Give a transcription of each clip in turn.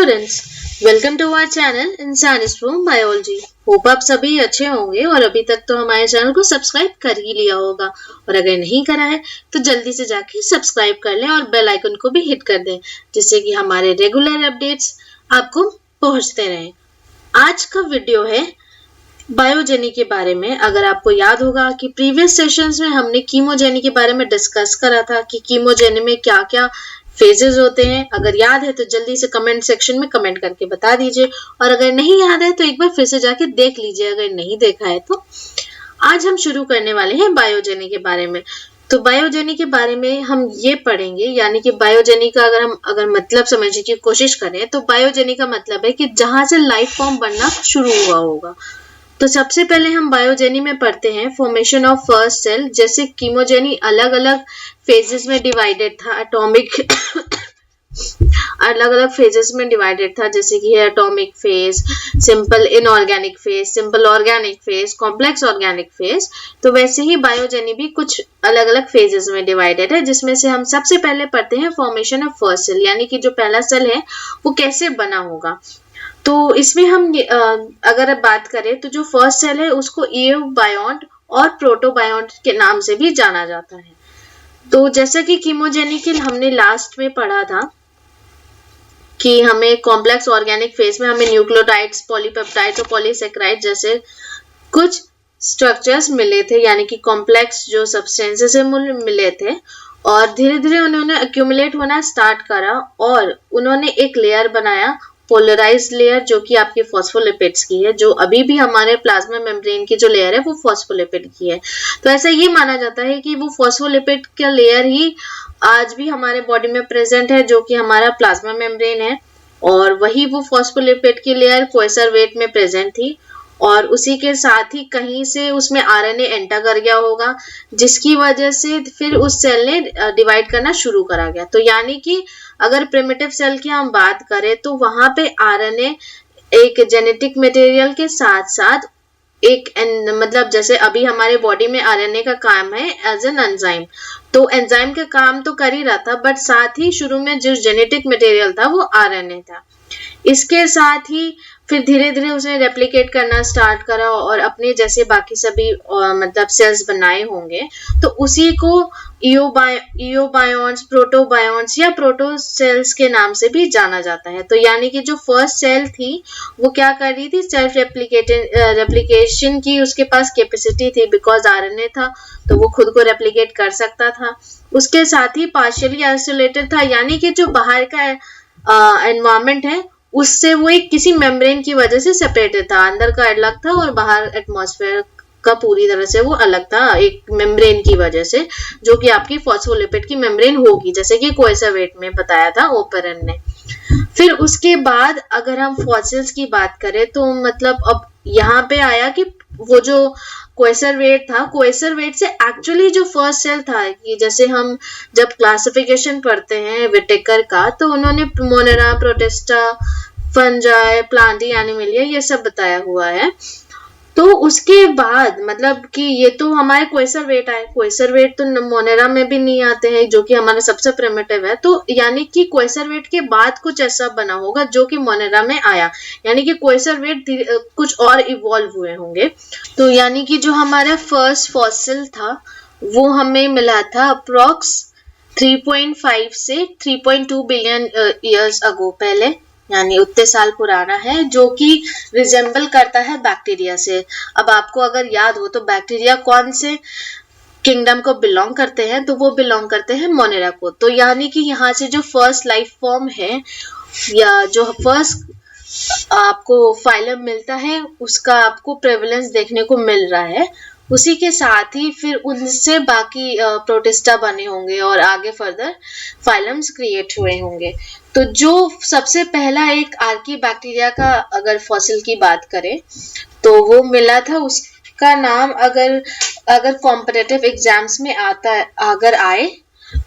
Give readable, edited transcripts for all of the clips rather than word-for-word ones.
Students, welcome to our channel इंसान from biology. Hope आप सभी अच्छे होंगे और अभी तक तो हमारे चैनल को सब्सक्राइब कर ही लिया होगा, और अगर नहीं करा है तो जल्दी से जाके सब्सक्राइब कर लें और बेल आइकन को भी हिट कर दें, जिससे कि हमारे रेगुलर अपडेट्स आपको पहुंचते रहें। आज का वीडियो है बायोजेनी के बारे में। अगर आपको याद होगा कि प्रीवियस सेशंस में हमने कीमोजेनी के बारे में डिस्कस करा था कि कीमोजेनी में क्या क्या फेजेस होते हैं। अगर याद है तो जल्दी से कमेंट सेक्शन में कमेंट करके बता दीजिए, और अगर नहीं याद है तो एक बार फिर से जाके देख लीजिए अगर नहीं देखा है तो। आज हम शुरू करने वाले हैं बायोजेनी के बारे में। तो बायोजेनी के बारे में हम ये पढ़ेंगे, यानी कि बायोजेनी का अगर मतलब समझने की कोशिश करें तो बायोजेनी का मतलब है कि जहां से लाइफ फॉर्म बनना शुरू हुआ होगा। तो सबसे पहले हम बायोजेनी में पढ़ते हैं फॉर्मेशन ऑफ फर्स्ट सेल। जैसे कीमोजेनी अलग अलग फेजेस में डिवाइडेड था, एटॉमिक अलग अलग फेजेस में डिवाइडेड था, जैसे कि atomic phase, simple inorganic phase, simple organic phase, complex organic phase. तो वैसे ही बायोजेनी भी कुछ अलग अलग फेजेस में डिवाइडेड है, जिसमें से हम सबसे पहले पढ़ते हैं फॉर्मेशन ऑफ फर्स्ट सेल, यानी कि जो पहला सेल है वो कैसे बना होगा। तो इसमें हम अगर बात करें तो जो फर्स्ट सेल है उसको एओबायोन्ट और प्रोटोबायोन्ट के नाम से भी जाना जाता है। तो जैसा कि कीमोजेनिकल हमने लास्ट में पढ़ा था कि हमें कॉम्प्लेक्स ऑर्गेनिक फेज में हमें न्यूक्लियोटाइड्स, पॉलीपेप्टाइड्स और पॉलीसेकेराइड जैसे कुछ स्ट्रक्चर्स मिले थे, यानी कि कॉम्प्लेक्स जो सब्सटेंसेस मिले थे, और धीरे धीरे उन्होंने एक्यूमुलेट होना स्टार्ट करा और उन्होंने एक लेयर बनाया, पोलराइज्ड लेयर, जो कि आपके फॉस्फोलिपिड्स की है। जो अभी भी हमारे प्लाज्मा मेम्ब्रेन की जो लेयर है वो फॉस्फोलिपिड की है। तो ऐसा ये माना जाता है कि वो फॉस्फोलिपिड का लेयर ही आज भी हमारे बॉडी में प्रेजेंट है, जो कि हमारा प्लाज्मा मेम्ब्रेन है, और वही वो फॉस्फोलिपिड की लेयर कोएसरवेट में प्रेजेंट थी, और उसी के साथ ही कहीं से उसमें आरएनए एंटर कर गया होगा, जिसकी वजह से फिर उस सेल ने डिवाइड करना शुरू करा गया। तो यानी कि अगर प्रिमिटिव सेल की हम बात करें तो वहां पे आरएनए एक जेनेटिक मटेरियल के साथ साथ एक मतलब जैसे अभी हमारे बॉडी में आरएनए का काम है एज एन एंजाइम, तो एंजाइम का काम तो कर ही रहा था, बट साथ ही शुरू में जो जेनेटिक मटेरियल था वो आरएनए था। इसके साथ ही फिर धीरे धीरे उसने रेप्लिकेट करना स्टार्ट करा और अपने जैसे बाकी सभी मतलब सेल्स बनाए होंगे। तो उसी को इओबायोन्ट्स, प्रोटोबायोन्ट्स या प्रोटोसेल्स के नाम से भी जाना जाता है। तो यानी कि जो फर्स्ट सेल थी वो क्या कर रही थी, सेल्फ रेप्लिकेशन की उसके पास कैपेसिटी थी, बिकॉज आरएनए था तो वो खुद को रेप्लिकेट कर सकता था। उसके साथ ही पार्शियली आइसोलेटेड था, यानी कि जो बाहर का एनवायरनमेंट है उससे वो एक किसी मेम्ब्रेन की वजह से सेपरेटेड था, अंदर का अलग था और बाहर एटमॉस्फेयर का पूरी तरह से वो अलग था, एक मेम्ब्रेन की वजह से, जो कि आपकी फॉस्फोलिपिड की मेम्ब्रेन होगी, जैसे कि कोएसरवेट में बताया था ओपेरन ने। फिर उसके बाद अगर हम फॉसिल्स की बात करें तो मतलब अब यहाँ पे आया कि वो जो कोएसरवेट था, कोएसरवेट से एक्चुअली जो फर्स्ट सेल था, कि जैसे हम जब क्लासिफिकेशन पढ़ते हैं विटेकर का तो उन्होंने Monera, protista, fungi, Plantae, Animalia ये सब बताया हुआ है। तो उसके बाद मतलब कि ये तो हमारे कोएसरवेट आए, कोएसरवेट तो मोनेरा में भी नहीं आते हैं, जो कि हमारा सबसे प्रिमिटिव है। तो यानी कि कोएसरवेट के बाद कुछ ऐसा बना होगा जो कि मोनेरा में आया, यानी कि कोएसरवेट कुछ और इवॉल्व हुए होंगे। तो यानी कि जो हमारा फर्स्ट फॉसिल था वो हमें मिला था अप्रॉक्स 3.5 से 3.2 बिलियन ईयर्स अगो, पहले, यानी उतने साल पुराना है, जो कि रिजेंबल करता है बैक्टीरिया से। अब आपको अगर याद हो तो बैक्टीरिया कौन से किंगडम को बिलोंग करते हैं, तो वो बिलोंग करते हैं मोनेरा को। तो यानी कि यहाँ से जो फर्स्ट लाइफ फॉर्म है या जो फर्स्ट आपको फाइलम मिलता है उसका आपको प्रेवलेंस देखने को मिल रहा है। उसी के साथ ही फिर उनसे बाकी प्रोटिस्टा बने होंगे और आगे फर्दर फाइलम्स क्रिएट हुए होंगे। तो जो सबसे पहला एक आर्की बैक्टीरिया का अगर फॉसिल की बात करें तो वो मिला था, उसका नाम अगर कॉम्पिटिटिव एग्जाम्स में आता है, अगर आए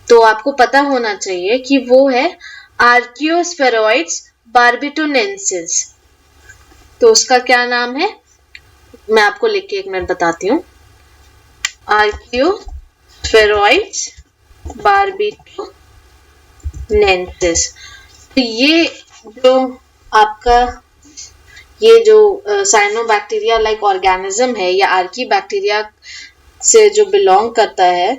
तो आपको पता होना चाहिए कि वो है आर्कियोस्फेरॉइड्स बार्बिटोनेंसिस। तो उसका क्या नाम है, मैं आपको लिख के एक मिनट बताती हूँ। आर्कियोस्फेरॉइड्स बार्बिटोनेंसिस। तो ये जो आपका ये जो साइनोबैक्टीरिया लाइक ऑर्गेनिज्म है या आर्कीबैक्टीरिया से जो बिलोंग करता है,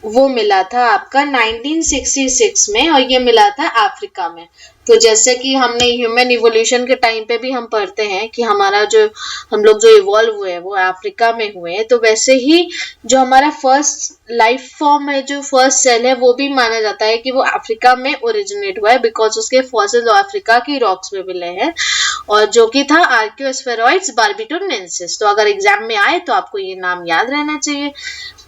वो मिला था आपका 1966 में, और ये मिला था अफ्रीका में। तो जैसे कि हमने ह्यूमन इवोल्यूशन के टाइम पे भी हम पढ़ते हैं कि हमारा जो हम लोग जो इवॉल्व हुए हैं वो अफ्रीका में हुए हैं, तो वैसे ही जो हमारा फर्स्ट लाइफ फॉर्म है, जो फर्स्ट सेल है, वो भी माना जाता है कि वो अफ्रीका में ओरिजिनेट हुआ है, बिकॉज उसके फॉसिल अफ्रीका की रॉक्स में मिले हैं, और जो कि था आर्कियोस्फेरॉइड्स बार्बिटोनेंसिस। तो अगर एग्जाम में आए तो आपको ये नाम याद रहना चाहिए।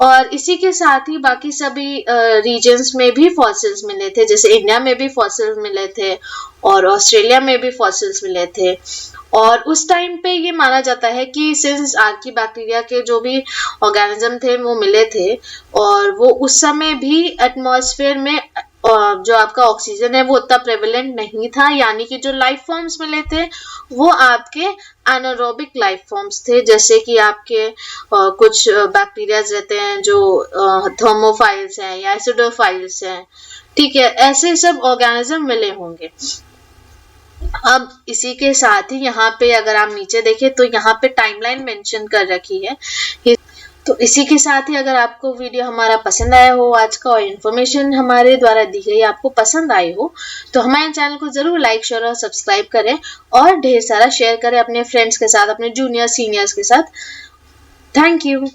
और इसी के साथ ही बाकी सभी रीजन्स में भी फॉसिल्स मिले थे, जैसे इंडिया में भी फॉसिल्स मिले थे और ऑस्ट्रेलिया में भी फॉसिल्स मिले थे। और उस टाइम पे ये माना जाता है कि सिंस आर्कीबैक्टीरिया के जो भी ऑर्गेनिज्म थे वो मिले थे, और वो उस समय भी एटमॉस्फेयर में जो आपका ऑक्सीजन है वो उतना प्रेवलेंट नहीं था, यानी कि जो लाइफ फॉर्म्स मिले थे वो आपके एनारोबिक लाइफ फॉर्म्स थे, जैसे कि आपके कुछ बैक्टीरिया रहते हैं जो थर्मोफाइल्स हैं या एसिडोफाइल्स हैं, ठीक है, ऐसे सब ऑर्गेनिज्म मिले होंगे। अब इसी के साथ ही यहाँ पे अगर आप नीचे देखें तो यहाँ पे टाइमलाइन मेंशन कर रखी है। तो इसी के साथ ही अगर आपको वीडियो हमारा पसंद आया हो आज का, और इन्फॉर्मेशन हमारे द्वारा दी गई आपको पसंद आई हो, तो हमारे चैनल को जरूर लाइक, शेयर और सब्सक्राइब करें, और ढेर सारा शेयर करें अपने फ्रेंड्स के साथ, अपने जूनियर सीनियर्स के साथ। Thank you.